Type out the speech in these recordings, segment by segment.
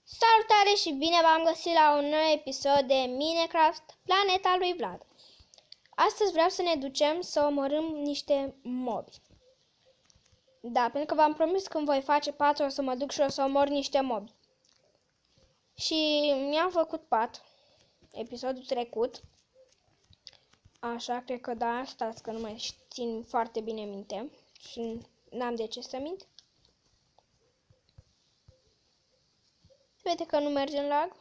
Salutare și bine v-am găsit la un nou episod de Minecraft, Planeta lui Vlad. Astăzi vreau să ne ducem să omorâm niște mobi. Da, pentru că v-am promis când voi face pat o să mă duc și o să omor niște mobi. Și mi-am făcut pat episodul trecut. Așa, cred că da, stați că nu mai țin foarte bine minte și n-am de ce să mint. Vede că nu merge în lag.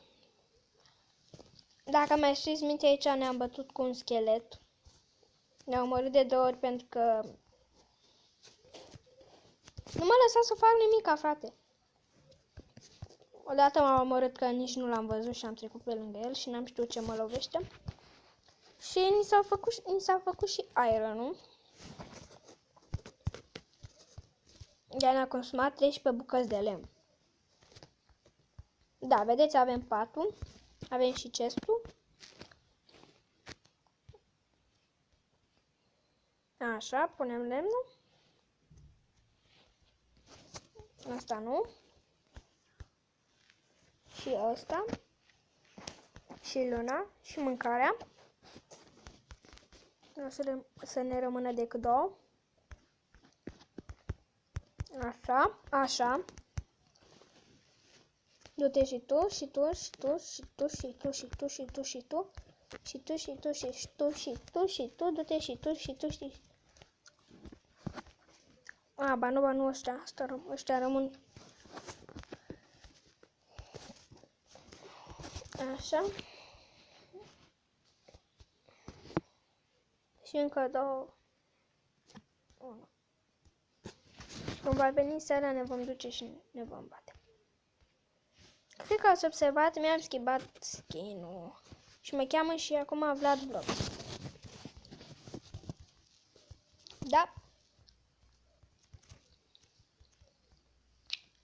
Dacă mai știți minte, aici ne-am bătut cu un schelet. Ne-a omorât de 2 ori pentru că nu m-a lăsat să fac nimica, frate. Odată m-a omorât că nici nu l-am văzut și am trecut pe lângă el și n-am știut ce mă lovește. Și ni s-a făcut și iron-ul. Iar ne-a consumat 13 bucăți de lemn. Da, vedeți, avem patul, avem și chestul. Așa, punem lemnul. Asta nu. Și ăsta. Și luna. Și mâncarea. O să ne rămână decât 2. Așa, așa. Du-te și tu, și tu, și tu, și tu, și tu, și tu, și tu, și tu. Și tu, și tu, și tu, și tu, și tu, du-te și tu, și tu, și... A, ba nu, ăștia rămân. Așa. Și încă 2. Când va veni seara, ne vom duce și ne vom bate. Cred că ați observat, mi-am schimbat skin-ul. Și mă cheamă și acum Vlad Vlog. Da.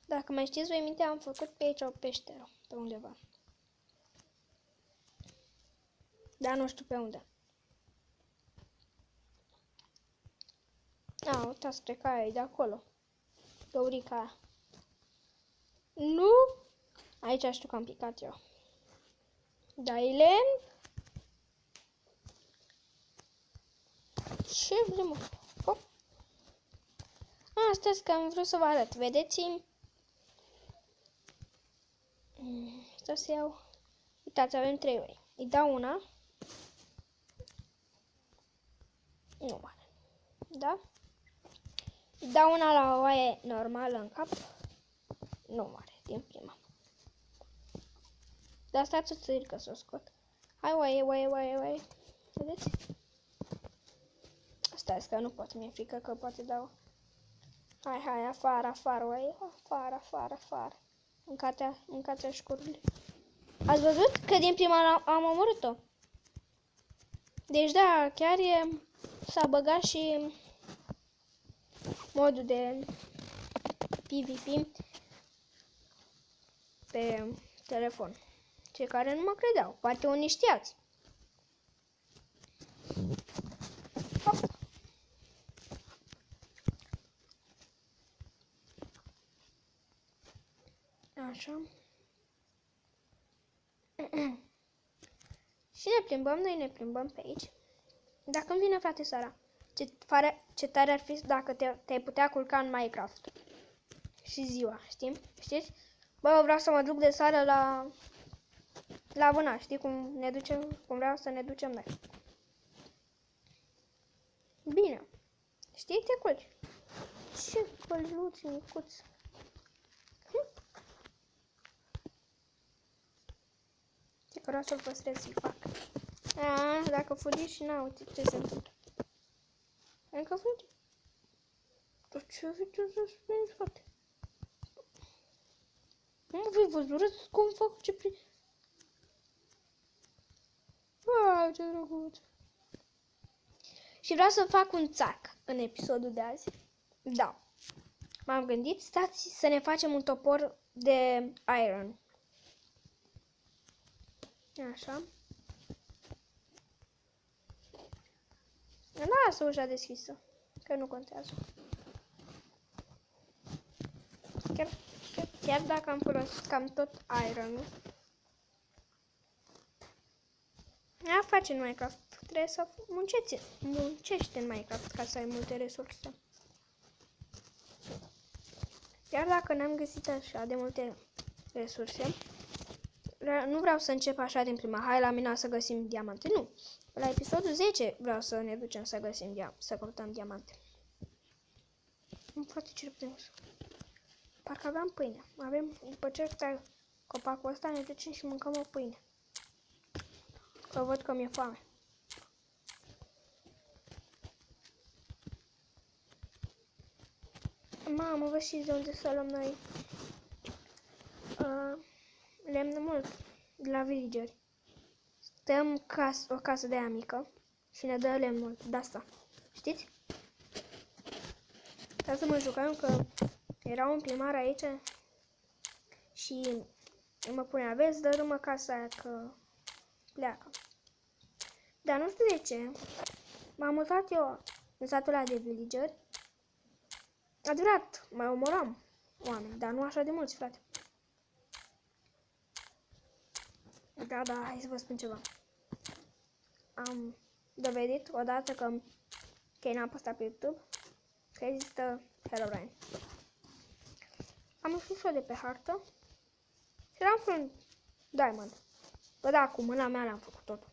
Dacă mai știți voi minte, am făcut pe aici o peșteră. Pe undeva. Dar nu știu pe unde. A, uitați, spre care e de acolo. Găurica aia. Nu! Aici știu că am picat eu. Da, Elen? Ce vrem, mă? Oh. Astăzi că am vrut să vă arăt. Vedeți? Asta să iau. Uitați, avem 3 oi. Îi dau una. Nu mare. Da? Îi dau una la o oaie normală în cap. Nu mare, din prima. Dar stați o țărică să o scot. Hai, oaie. Vedeți? Stai că nu pot, mi-e frică că poate dau. Hai, afară, oaie. Afară. Mâncați-a șcururile. Ați văzut că din prima am omorât-o? Deci da, chiar s-a băgat și modul de PvP pe telefon. Cei care nu mă credeau, poate unii știați. Hop. Așa. Și noi ne plimbăm pe aici. Dacă îmi vine, frate, seara, ce tare ar fi dacă te-ai putea culca în Minecraft. Și ziua, știți? Bă, vreau să mă duc de seară la vânat, știi cum vreau să ne ducem noi. Bine. Știi, te culci. Ce căluți micuți. Ce că vreau să-l păstrez să-i fac. Dacă fugi și n-au, uite ce se întâmplă. Încă fugi? Dar ce să spui, frate? Nu vei văzut cum fac ce prin... Wow, ce drăguț. Și vreau să fac un țarc în episodul de azi. Da. M-am gândit, stați să ne facem un topor de iron. Așa. Lasă ușa deschisă, că nu contează. Chiar Chiar dacă am folosit cam tot iron-ul. A face în Minecraft. Trebuie să muncești în Minecraft ca să ai multe resurse. Chiar dacă n-am găsit așa de multe resurse, nu vreau să încep așa din prima. Hai la mine să găsim diamante. Nu. La episodul 10 vreau să ne ducem să găsim să căutăm diamante. Nu, frate, ce repede. Parcă aveam pâine. După ce stai copacul ăsta, ne ducem și mâncăm o pâine. Că văd că mi-e foame. Mamă, vă știți de unde să luăm noi lemn mult de la villageri. Stăm o casă de aia mică și ne dă lemn mult de asta. Știți? Ca să mă jucam că era un primar aici și mă pune, aveți dărâmă casa aia că pleacă. Dar nu știu de ce. M-am mutat eu în satul ăla de villageri. Adevărat, mai omoram oameni, dar nu așa de mulți, frate. Da, hai să vă spun ceva. Am dovedit odată că n-am postat pe YouTube că există Herobrine. Am scris-o de pe hartă și l-am făcut diamond. Bă, da, cu mâna mea l-am făcut totul.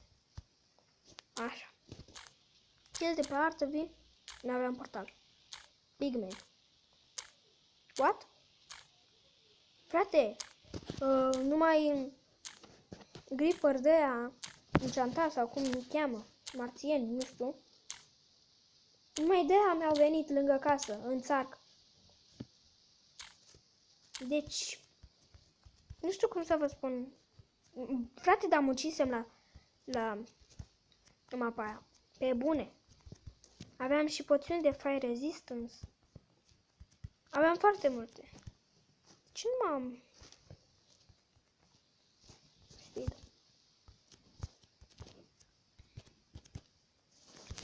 Așa. El de pe hartă vin, n-aveam portal. Pigmen. What? Frate, numai Gripper de aia, enchantat sau cum îi cheamă, marțieni, nu știu. Numai de aia mi-au venit lângă casă, în țarc. Deci, nu știu cum să vă spun. Frate, dar mucisem la mapa aia. Pe bune. Aveam și poțiuni de fire resistance. Aveam foarte multe. Ce nu m-am...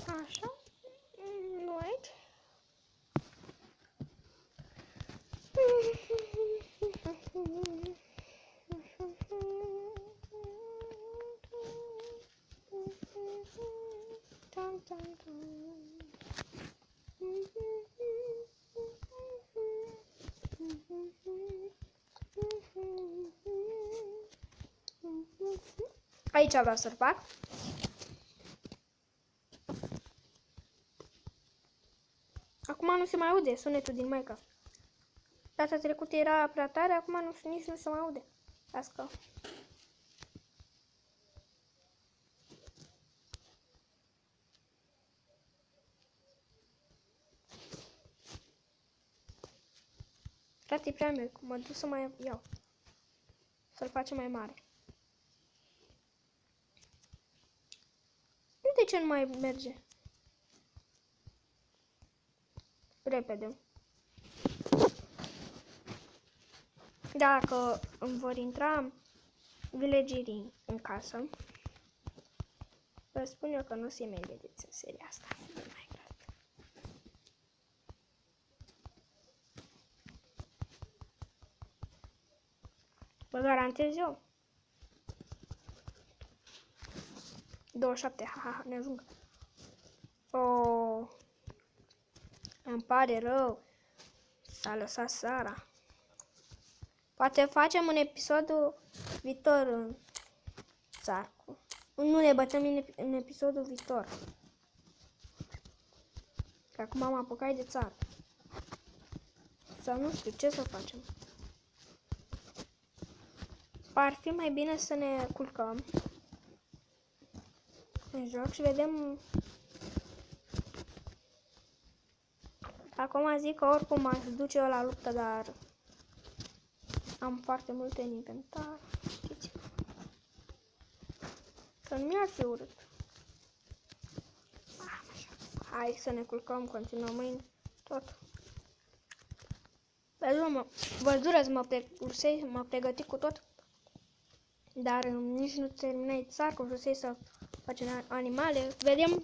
Așa. Nu aici. Aici vreau să-l fac. Acum nu se mai aude sunetul din Minecraft. Data trecută era prea tare, acum nici nu se mai aude. Las că... Frate, e prea mic. Mă duc să mai iau. Să-l facem mai mare. De ce nu mai merge? Repede. Dacă îmi vor intra villagerii în casă, vă spun eu că nu se mai vedeți în seria asta de Minecraft. Vă garantez eu. 27, haha, ne ajung. Oh, îmi pare rău. S-a lăsat Sara. Poate facem în episodul viitor în țarcu. Nu ne bătăm în episodul viitor. Că acum am apucat de țară. Sau nu știu ce să facem. Ar fi mai bine să ne culcăm în joc și vedem. Acum zic că oricum m-aș duce eu la luptă, dar am foarte multe în inventar. Știți? Că nu mi-ar fi urât. Hai să ne culcăm, continuăm mâine, tot. Vă dură, mă pregăti cu tot. Dar nici nu terminai țarcul, vrusei să facem animale. Vedem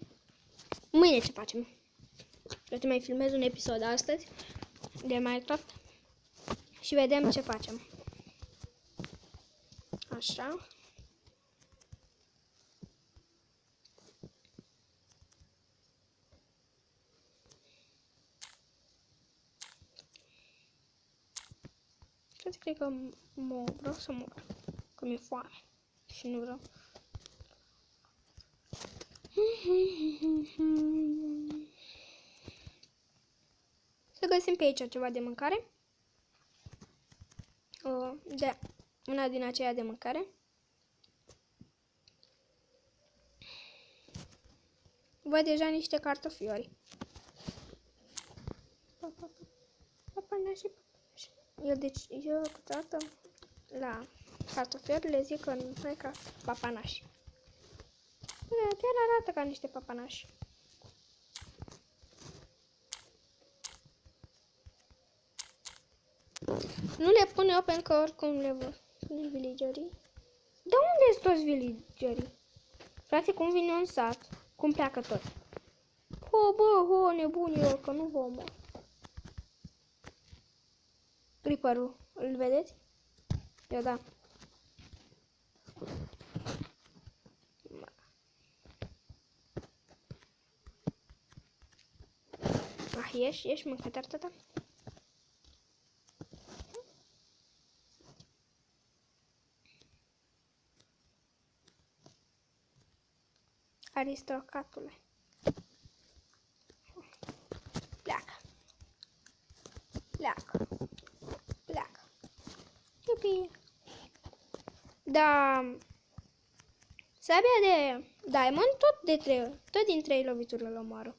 mâine ce facem. Vreau să mai filmez un episod astăzi de Minecraft. și vedem ce facem. Așa. Cred că vreau să mor, că mi-e foame și nu vreau. Să găsim pe aici ceva de mâncare. Una din aceea de mâncare. Văd deja niște cartofiori. Papanași. Eu câteodată la cartofiori le zic că nu e ca papanași. Chiar arată ca niște papanași. Nu le pun eu pentru că oricum le văd. Pune villagerii. De unde sunt toți villagerii? Frate, cum vine în sat? Cum pleacă tot? Bă, nebunilor, că nu vă omor. Creeper-ul, îl vedeți? Eu da. Ieși, mâncătar, tata. Aristocratule. Pleacă. Iubi. Da. Sabia de diamond tot din 3 lovituri îl omoară.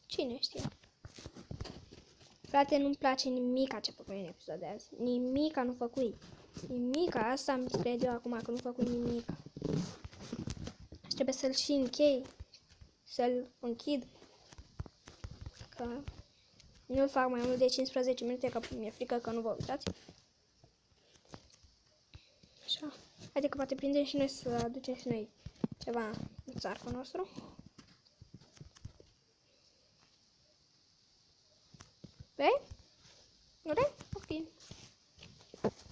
Cine știe? Frate, nu-mi place nimica ce făcui în episodul de azi. Nimica nu făcui. Nimica, asta îmi cred eu acum că nu făcui nimica. Și trebuie să-l și închei. Să-l închid. Că nu fac mai mult de 15 minute, că mi-e frică că nu vă uitați. Așa. Haide că poate prindem și noi să aducem și noi ceva în țarcul nostru. Vrei? Nu vrei? Ok.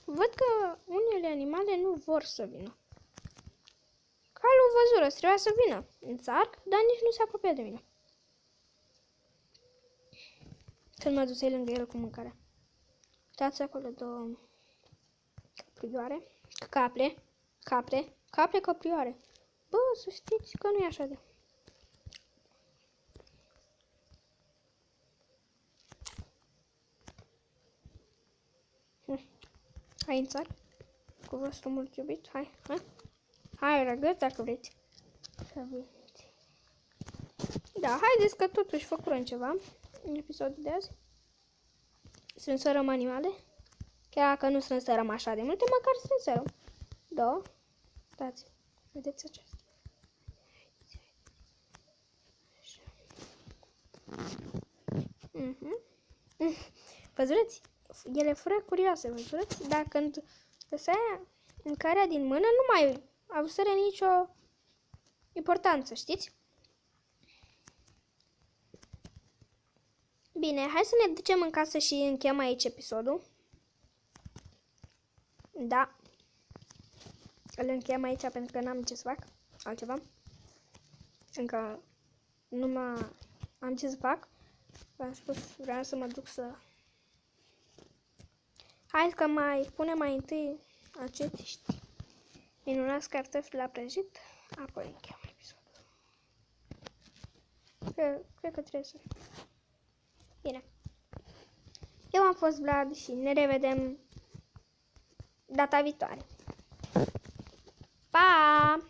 Văd că unele animale nu vor să vină. Calul văzură, trebuia să vină în țarc, dar nici nu se apropia de mine. Când mă dusei lângă el cu mâncarea. Uitați acolo 2 caprioare. Capre, caprioare. Bă, să știți că nu e așa de... Hai în țarc. Cu vostru mult iubit. Hai, răgăți dacă vreți. Să vedeți. Da, haideți că totuși făcurăm ceva în episodul de azi. Strânsărăm animale. Chiar dacă nu strânsărăm așa de multe, măcar strânsărăm. 2. Dați. Vedeți acesta. Văzurați? Ele fură curioase, văzurați? Dacă lăsaia mâncarea din mână, nu mai avuseră nicio importanță, știți? Bine, hai să ne ducem în casă și încheiem aici episodul. Da. Îl încheiem aici pentru că n-am ce să fac altceva. Încă nu am ce să fac. V-am spus, vreau să mă duc să... Hai că mai punem mai întâi acești minunați cartofi la prăjit, apoi încheiem episodul. Cred că trebuie să... Bine. Eu am fost Vlad și ne revedem data viitoare. Pa!